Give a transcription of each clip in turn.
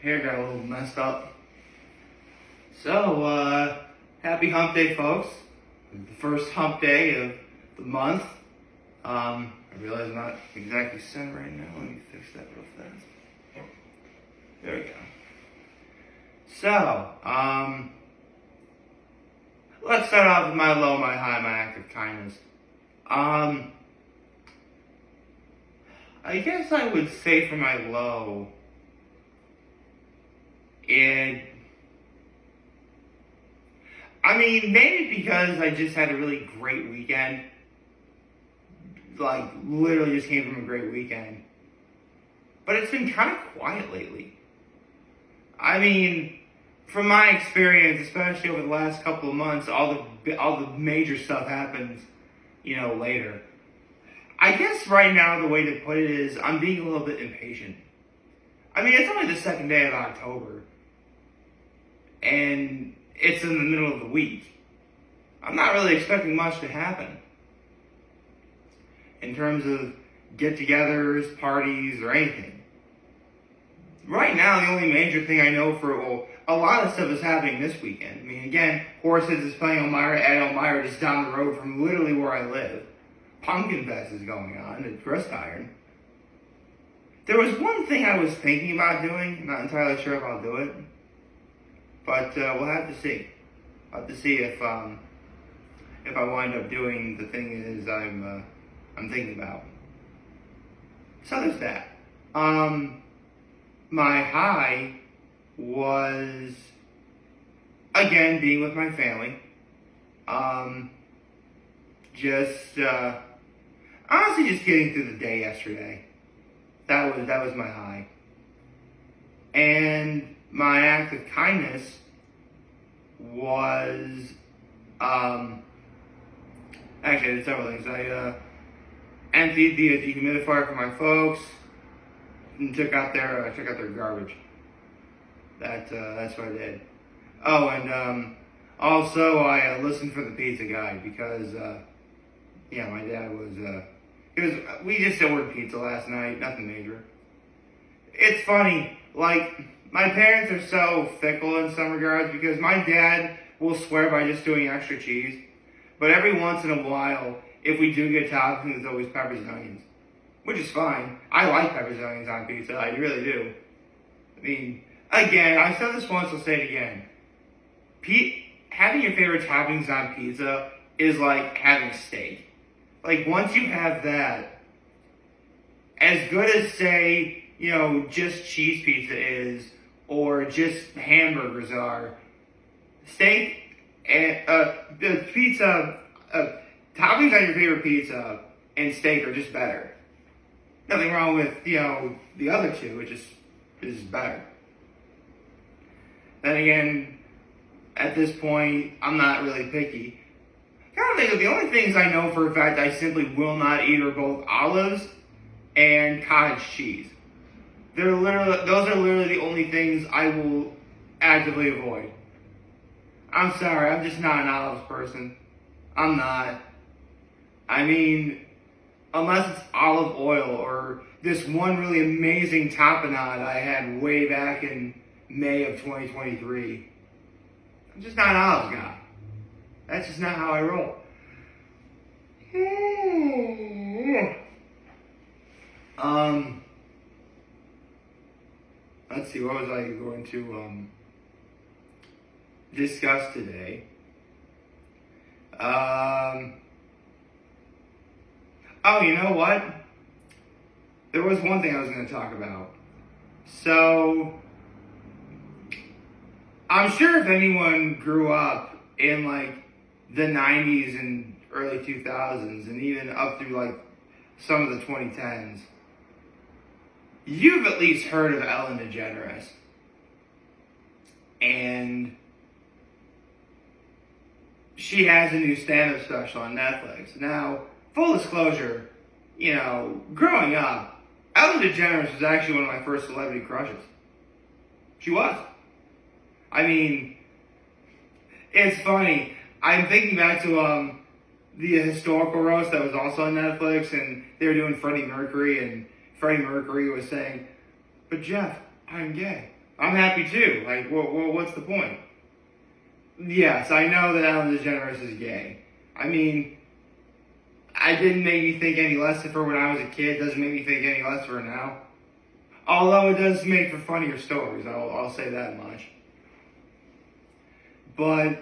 Hair got a little messed up. So, happy hump day, folks. The first hump day of the month. I realize I'm not exactly centered right now. Let me fix that real fast. There we go. So, let's start off with my low, my high, my act of kindness. I guess I would say for my low, maybe because I just had a really great weekend. Like, literally just came from a great weekend. But it's been kind of quiet lately. From my experience, especially over the last couple of months, all the major stuff happens, later. I guess right now the way to put it is I'm being a little bit impatient. It's only the second day of October. And it's in the middle of the week. I'm not really expecting much to happen in terms of get-togethers, parties, or anything. Right now, the only major thing I know a lot of stuff is happening this weekend. Again, Horses is playing at Elmira just down the road from literally where I live. Pumpkin Fest is going on at Wrist Iron. There was one thing I was thinking about doing. Not entirely sure if I'll do it. But we'll have to see. I'll have to see if I wind up doing the thing is I'm thinking about. So there's that. My high was again being with my family. Honestly just getting through the day yesterday. That was my high. And my act of kindness was, actually I did several things. I emptied the dehumidifier for my folks and took out their garbage. That's what I did. Oh, and also I listened for the pizza guy because, my dad was, we just ordered pizza last night, nothing major. It's funny, like, my parents are so fickle in some regards because my dad will swear by just doing extra cheese. But every once in a while, if we do get toppings, it's always peppers and onions. Which is fine. I like peppers and onions on pizza. I really do. Again, I said this once, I'll say it again. Having your favorite toppings on pizza is like having steak. Like, once you have that, as good as, say, just cheese pizza is, or just hamburgers are, steak and the pizza, toppings on your favorite pizza and steak are just better. Nothing wrong with, the other two, it just is better. Then again, at this point, I'm not really picky. I think the only things I know for a fact I simply will not eat are both olives and cottage cheese. Those are literally the only things I will actively avoid. I'm sorry, I'm just not an olives person. I'm not. Unless it's olive oil or this one really amazing tapenade I had way back in May of 2023. I'm just not an olives guy. That's just not how I roll. Let's see, what was I going to discuss today? You know what? There was one thing I was going to talk about. So, I'm sure if anyone grew up in the 90s and early 2000s and even up through some of the 2010s, you've at least heard of Ellen DeGeneres. And she has a new stand-up special on Netflix. Now, full disclosure, growing up, Ellen DeGeneres was actually one of my first celebrity crushes. She was. It's funny. I'm thinking back to the historical roast that was also on Netflix, and they were doing Freddie Mercury, and Freddie Mercury was saying, "But Jeff, I'm gay." I'm happy too. Like, what's the point? Yes, I know that Ellen DeGeneres is gay. I mean, I didn't make me think any less of her when I was a kid. Doesn't make me think any less of her now. Although it does make for funnier stories, I'll say that much. But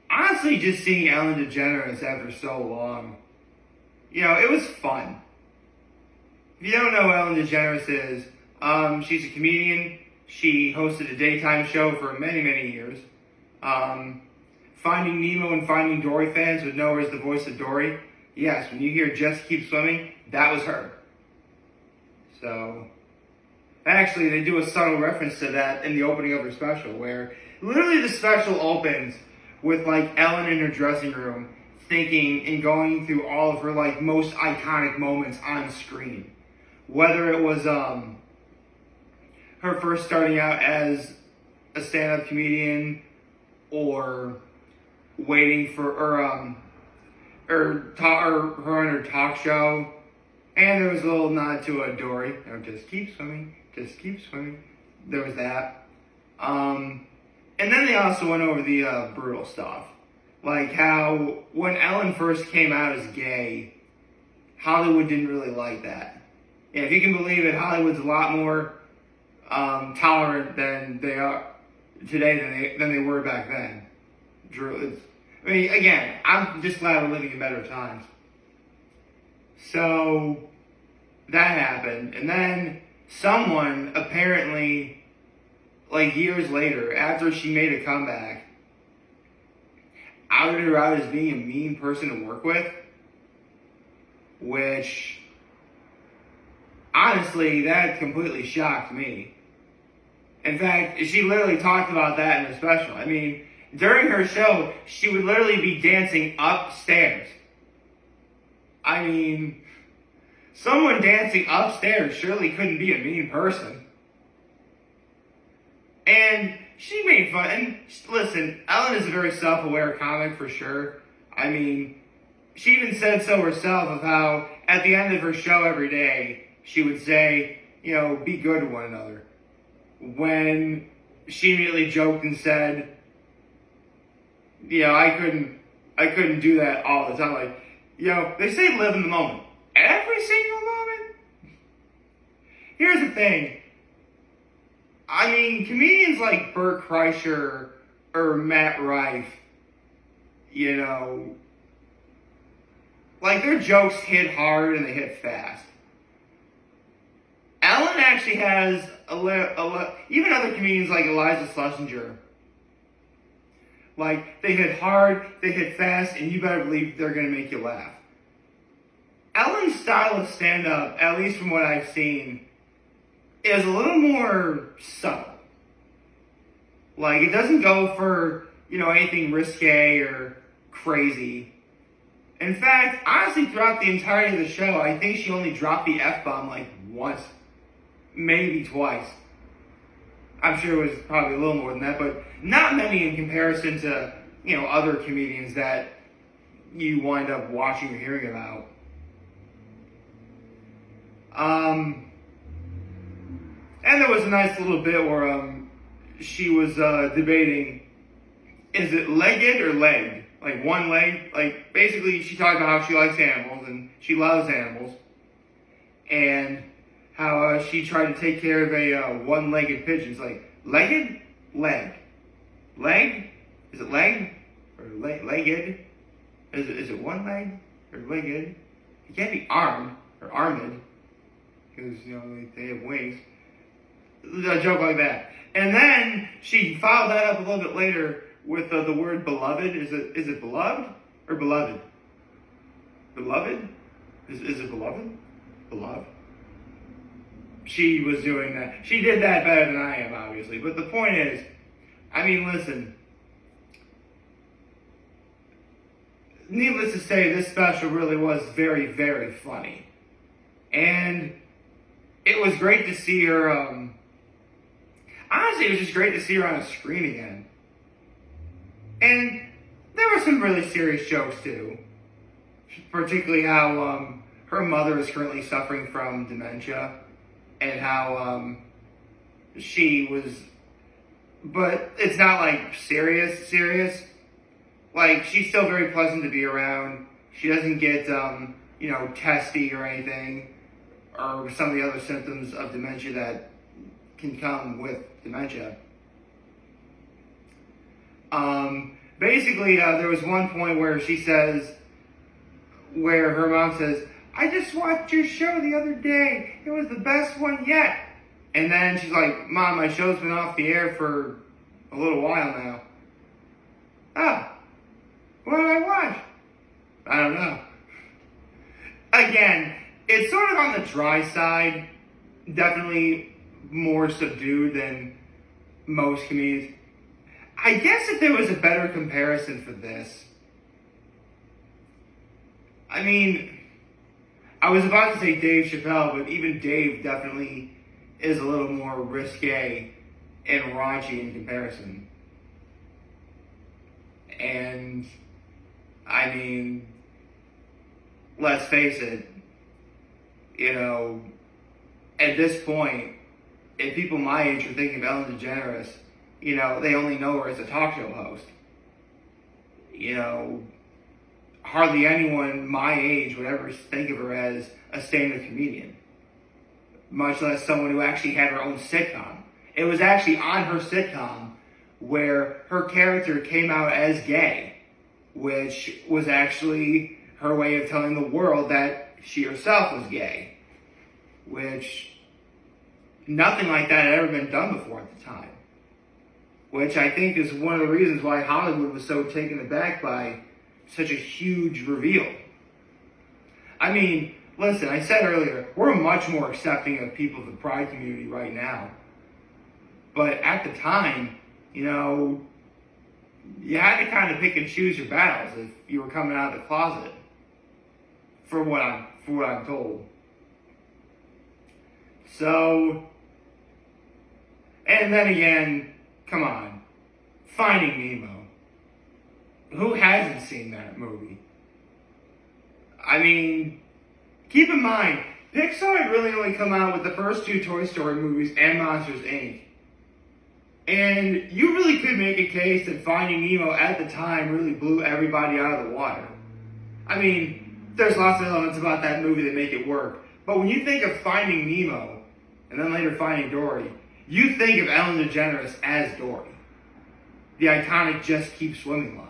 honestly, just seeing Ellen DeGeneres after so long, it was fun. If you don't know who Ellen DeGeneres is, she's a comedian. She hosted a daytime show for many, many years. Finding Nemo and Finding Dory fans would know her as the voice of Dory. Yes, when you hear Just Keep Swimming, that was her. So, actually, they do a subtle reference to that in the opening of her special, where literally the special opens with, like, Ellen in her dressing room thinking and going through all of her, like, most iconic moments on screen. Whether it was, her first starting out as a stand-up comedian, or waiting for, her on her talk show, and there was a little nod to a Dory, just keep swimming, just keep swimming. There was that. And then they also went over the brutal stuff, like how when Ellen first came out as gay, Hollywood didn't really like that. And if you can believe it, Hollywood's a lot more tolerant than they are today than they were back then. I mean, again, I'm just glad we're living in better times. So that happened, and then someone apparently, like years later, after she made a comeback, outed her out as being a mean person to work with, which honestly, that completely shocked me. In fact, she literally talked about that in her special. I mean, during her show, she would literally be dancing upstairs. I mean, someone dancing upstairs surely couldn't be a mean person. And she made fun. And listen, Ellen is a very self-aware comic for sure. I mean, she even said so herself of how at the end of her show every day, she would say, be good to one another. When she immediately joked and said, I couldn't do that all the time. Like, they say live in the moment. Every single moment? Here's the thing. I mean, comedians like Bert Kreischer or Matt Rife, like their jokes hit hard and they hit fast. Ellen actually has even other comedians like Eliza Schlesinger. Like, they hit hard, they hit fast, and you better believe they're going to make you laugh. Ellen's style of stand-up, at least from what I've seen, is a little more subtle. Like, it doesn't go for, anything risque or crazy. In fact, honestly, throughout the entirety of the show, I think she only dropped the F-bomb, like, once. Maybe twice. I'm sure it was probably a little more than that, but not many in comparison to, other comedians that you wind up watching or hearing about. And there was a nice little bit where she was debating, is it legged or legged? Like one leg? Like basically she talked about how she likes animals and she loves animals. And how she tried to take care of a one-legged pigeon. It's like, legged? Leg. Leg? Is it leg? Or legged? Is it one leg? Or legged? It can't be armed, or armed, because, they have wings. A joke like that. And then she followed that up a little bit later with the word beloved. Is it beloved? Or beloved? Beloved? Is it beloved? Beloved? She was doing that. She did that better than I am, obviously. But the point is, I mean, listen. Needless to say, this special really was very, very funny. And it was great to see her, honestly, it was just great to see her on a screen again. And there were some really serious jokes, too. Particularly how, her mother is currently suffering from dementia. And how she was but it's not like serious. Like, she's still very pleasant to be around. She doesn't get, testy or anything, or some of the other symptoms of dementia that can come with dementia. Basically, there was one point where where her mom says, "I just watched your show the other day. It was the best one yet." And then she's like, "Mom, my show's been off the air for a little while now." "Oh, what did I watch?" "I don't know." Again, it's sort of on the dry side, definitely more subdued than most comedians. I guess if there was a better comparison for this, I mean, I was about to say Dave Chappelle, but even Dave definitely is a little more risque and raunchy in comparison. And, I mean, let's face it, at this point, if people my age are thinking of Ellen DeGeneres, they only know her as a talk show host. Hardly anyone my age would ever think of her as a stand-up comedian, much less someone who actually had her own sitcom. It was actually on her sitcom where her character came out as gay, which was actually her way of telling the world that she herself was gay, which nothing like that had ever been done before at the time, which I think is one of the reasons why Hollywood was so taken aback by such a huge reveal. I mean, listen, I said earlier, we're much more accepting of people of the pride community right now. But at the time, you had to kind of pick and choose your battles if you were coming out of the closet, for what I'm told. So, and then again, come on, Finding Nemo. Who hasn't seen that movie? I mean, keep in mind, Pixar had really only come out with the first two Toy Story movies and Monsters, Inc. And you really could make a case that Finding Nemo at the time really blew everybody out of the water. I mean, there's lots of elements about that movie that make it work. But when you think of Finding Nemo, and then later Finding Dory, you think of Ellen DeGeneres as Dory. The iconic Just Keep Swimming line.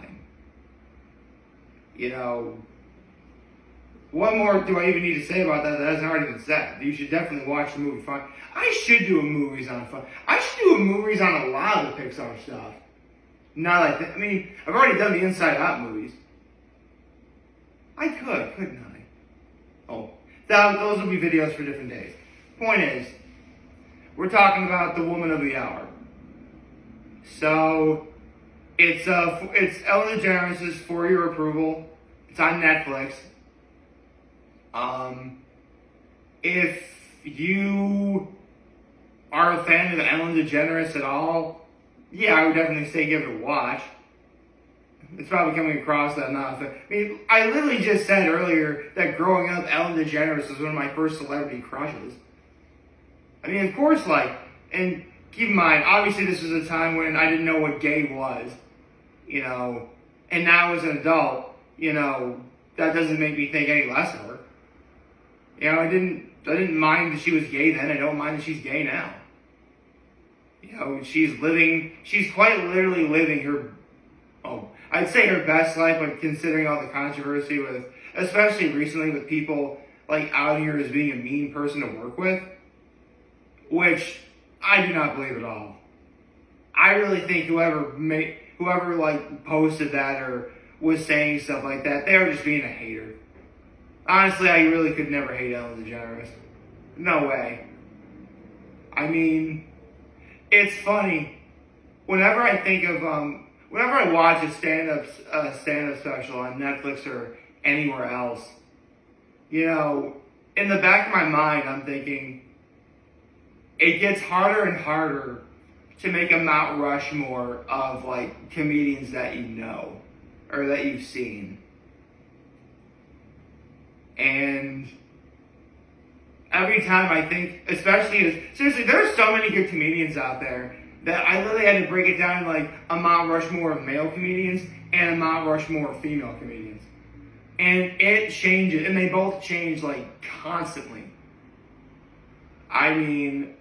What more do I even need to say about that hasn't already been said? You should definitely watch the movie Fun. I should do a movies on Fun. I should do a movies on a lot of the Pixar stuff. I've already done the Inside Out movies. I could, couldn't I? Oh, those will be videos for different days. Point is, we're talking about The Woman of the Hour. So, it's Ellen DeGeneres' For Your Approval. It's on Netflix. If you are a fan of Ellen DeGeneres at all, yeah, I would definitely say give it a watch. It's probably coming across that enough. I literally just said earlier that growing up, Ellen DeGeneres was one of my first celebrity crushes. Of course, and keep in mind, obviously this was a time when I didn't know what gay was, and now as an adult, that doesn't make me think any less of her. I didn't mind that she was gay then. I don't mind that she's gay now. She's quite literally living I'd say her best life, but considering all the controversy with, especially recently with people outing her as being a mean person to work with, which I do not believe at all. I really think whoever posted that or was saying stuff like that, they were just being a hater. Honestly, I really could never hate Ellen DeGeneres. No way. It's funny. Whenever I watch a stand-up special on Netflix or anywhere else, in the back of my mind, I'm thinking, it gets harder and harder to make a Mount Rushmore of comedians that you know or that you've seen. And every time I think, seriously, there are so many good comedians out there that I literally had to break it down like a Mount Rushmore of male comedians and a Mount Rushmore of female comedians. And it changes, and they both change like constantly. I mean,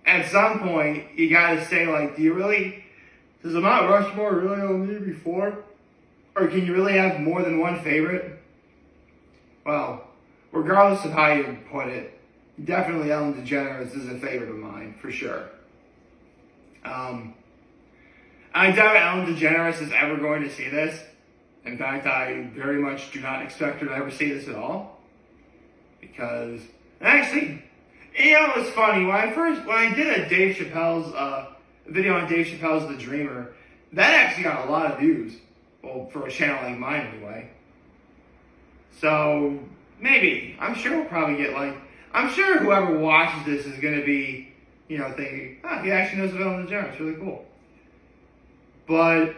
at some point, you gotta say like, does a Mount Rushmore really only be 4? Or can you really have more than one favorite? Well, regardless of how you put it, definitely Ellen DeGeneres is a favorite of mine, for sure. I doubt Ellen DeGeneres is ever going to see this. In fact, I very much do not expect her to ever see this at all. Because, actually, it's funny. When I did a Dave Chappelle's, video on Dave Chappelle's The Dreamer, that actually got a lot of views. Well, for a channel like mine anyway. So, maybe. I'm sure we'll probably get I'm sure whoever watches this is going to be, thinking, he actually knows about Ellen DeGeneres. It's really cool. But,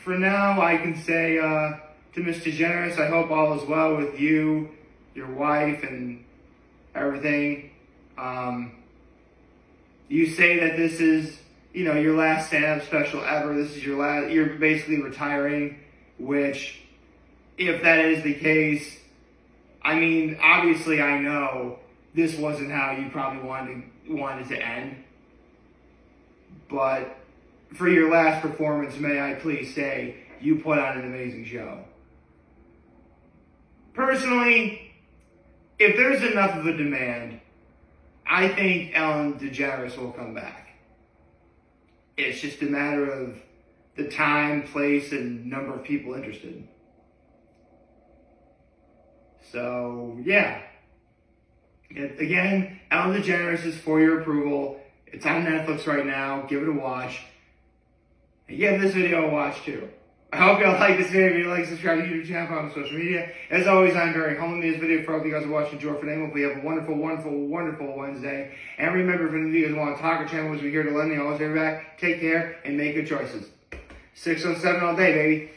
for now, I can say to Miss DeGeneres, I hope all is well with you, your wife, and everything. You say that this is, your last stand-up special ever. This is you're basically retiring, which, if that is the case, I mean, obviously I know this wasn't how you probably wanted to end. But for your last performance, may I please say, you put on an amazing show. Personally, if there's enough of a demand, I think Ellen DeGeneres will come back. It's just a matter of the time, place, and number of people interested. So, yeah. Again, Ellen DeGeneres is for your approval. It's on Netflix right now. Give it a watch. And give this video a watch too. I hope y'all like this video. If you like, subscribe to the YouTube channel, follow me on social media. As always, I'm very humble in this video. For all of you guys who are watching, enjoy for them. Hopefully you have a wonderful, wonderful, wonderful Wednesday. And remember, if any of you guys want to talk or channel, we're here to lend me. Always have your back. Take care and make good choices. 607 all day, baby.